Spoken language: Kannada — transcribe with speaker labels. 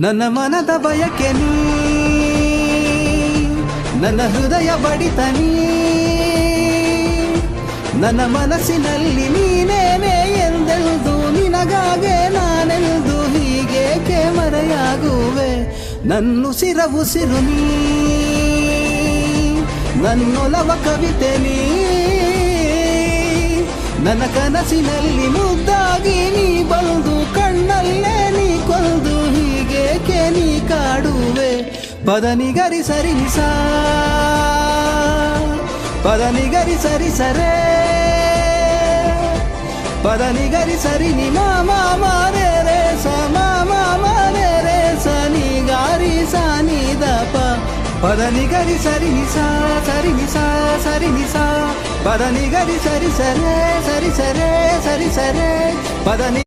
Speaker 1: ನನ್ನ ಮನದ ಬಯಕೆ ನೀ, ನನ್ನ ಹೃದಯ ಬಡಿತ ನೀ, ನನ್ನ ಮನಸ್ಸಿನಲ್ಲಿ ನೀನೇನೆ ಎಂದೆಲ್ದು, ನಿನಗಾಗೆ ನಾನೆಲ್ದು ಹೀಗೇಕೆ ಮರೆಯಾಗುವೆ. ನನ್ನುಸಿರ ಉಸಿರು ನೀ, ನನ್ನೊಲವ ಕವಿತೆ ನೀ, ನನ್ನ ಕನಸಿನಲ್ಲಿ ಮುದ್ದಾಗಿ ನೀ ಬಂದು ಕಣ್ಣಲ್ಲೇ ನೀ ಕೊಲ್ದು ಹೀಗೇಕೆ ನೀ ಕಾಡುವೆ. ಪದನಿಗರಿ ಸರಿ ನಿಸ, ಪದನಿಗರಿ ಸರಿ ಸರೇ, ಪದನಿಗರಿ ಸರಿ ನಿ ಮಾರೇ ರೇ ಸ ಮಾರೇ ರೇ ಸ ನಿ ಗಾರಿ ಸ ನಿ ದ ಪ. ಪದನಿಗರಿ ಸರಿ ನಿಸ, ಸರಿ ನಿಸ, ಸರಿ ನಿಸ, ಪದನಿಗರಿ ಸರಿ ಸರೇ, ಸರಿ ಸರೇ, ಸರಿ ಸರೇ, ಪದನಿ